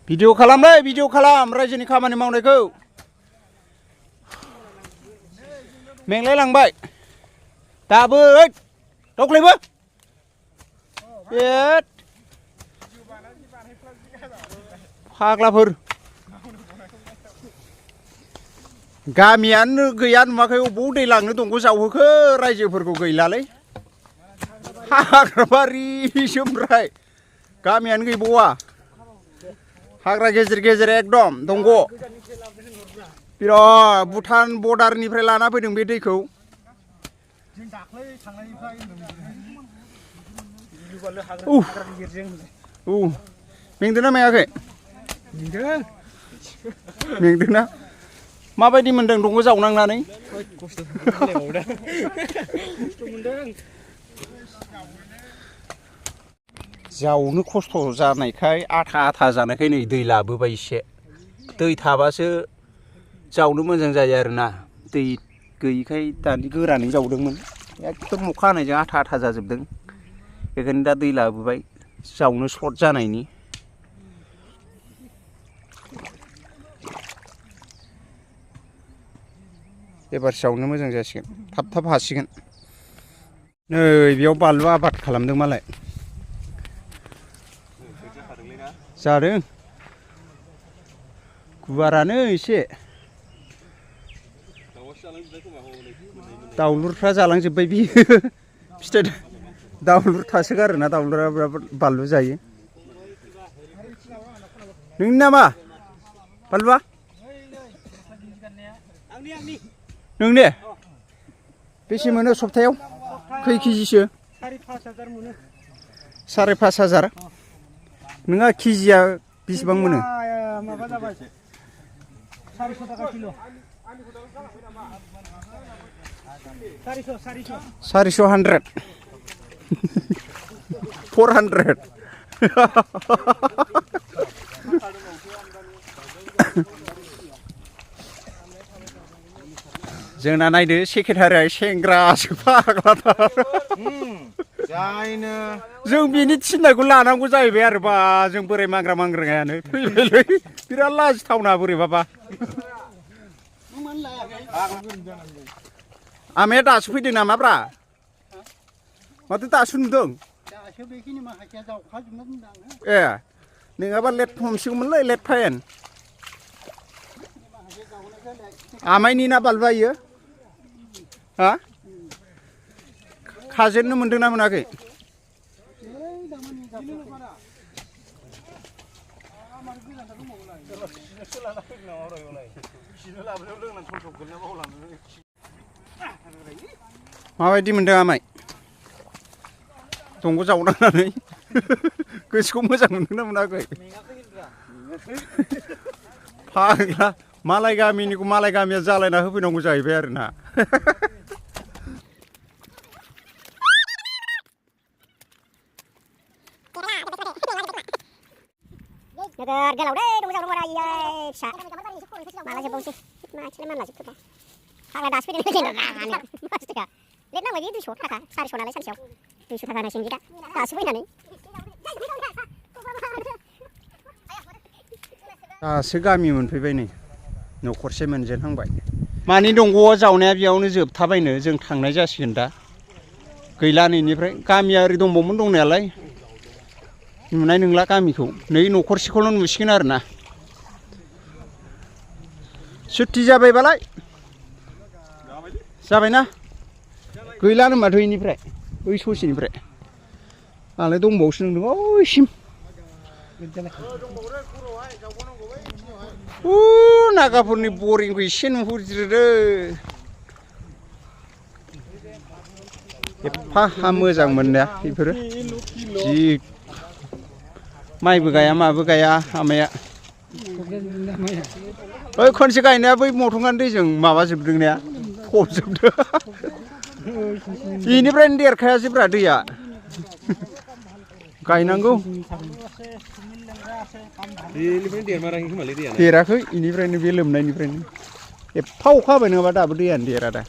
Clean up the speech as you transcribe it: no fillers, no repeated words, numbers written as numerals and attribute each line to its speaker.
Speaker 1: video खालामलै video खालाम रायजोनि खामानि मावनायखौ मेंलाय लांबाय दाबो दग्लायबो एद फाग्लाफोर गामियानो गैया नुवाखै अबाव दै लांनो दंग जावहोखो रायजोफोरखौ गैलालै हाग्राबारिसो ओमफ्राय गामियानो गैबावा हाग्रा गेजेर गेजेर एकदम दंग बिराद भुटान बर्डारनिफ्राय लाना फैदों बे दैखौ मेंदोंना मेङाखै मेंदोंना माबायदि मोनदों दंग जावनांनानै जावनो खस्थ जानायखाय आथा आथा जानायखाय नै दै लाबोबाय एसे दै थाबासो जावनो मोजां जायो आरोना दै गैयिखाय दानि गोरानै जावदोंमोन एकदम अखा हानायजों आथा आथा जाजोबदों बेखायनो दा दै लाबोबाय जावनो सर्ट जानायनि एबार जावनो मोजां जासिगोन थाब थाब हासिगोन नै बेयाव बानलु आबाद खालामदों मालाय जादों गुवारानो एसे दाउलुरफ्रा जालांजोब्बाय बियो फिथाइ दाउलुर थासोगारोना दाउलुरा बिराद बानलु जायो नोंनि नामा बानलुआ नोंने बेसे मोनो सप्तायाव खै केजिसो 5,500 नोंहा केजिया बेसेबां मोनो माबा जाबाय 400 थाखा किल 400 400 जोंना नायदो सेक्रेटारिया सेंग्रासो फाग्लाथार जों बिनि थिननायखौ लानांगौ जाहैबाय आरो बा जों बोराय मांग्रा मांग्रायानो थैबायलै बिराद लाजिथावना बोरैबाबा आमाया दासो फैदों नामाब्रा माथो दासो नुदों ए नङाबा लेट हमसिगौमोनलै लेट फाइन आमायनि ना बानलुआ इयो हा खाजेननो मोनदोंना मोनाखै माबायदि मोनदों आमाय दंग जावनानै गोसोखौ मोजां मोनदोंना मोनाखै फाग्ला मालाय गामिनिखौ मालाय गामिया जालायना होफैनांगौ जाहैबाय आरोना
Speaker 2: नोगोर गोलावदै दंग जावनो मोना फिसा माला जोबबावसै मानसिलाय मानला जोबखोब्रा फाग्ला दासो फैदों लेट नांबाय बे 200 थाखा 400 नालाय सानसेयाव 200 थाखा होनांसिगोन दा दासो फैनानै
Speaker 1: दासो गामि मोनफैबाय नै न'खरसे मोनजेनहांबाय मानि दंग'आ जावनाया बेयावनो जोबथाबायनो जों थांनाय जासिगोन दा गैला नैनिफ्राय गामिया ओरै दंबावोमोन दंनायालाय नुनाय नंला गामिखौ नै न'खरसेखौल' नुसिगोन आरोना सुथि जाबायबालाय जाबायना गैलानो माथो इनिफ्राय बै ससेनिफ्राय आंलाय दंबावोसो नंदों ओइसिम नागाफोरनि बरिंखौ एसे नुहुरज्रिदो एफा हा मोजां मोननाया बेफोरो जि माइबो गाया माबो गाया आमाया बै खनसे गायनाया बै मथंगान दैजों माबाजोबदोंना फबजोबदों बेनिफ्रायनो देरखायासैब्रा दैया गायनांगौ देराखै इनिफ्रायनो बे लोमनायनिफ्रायनो एफा अखा हाबाय नङाबा दाबो दैयानो देरा दा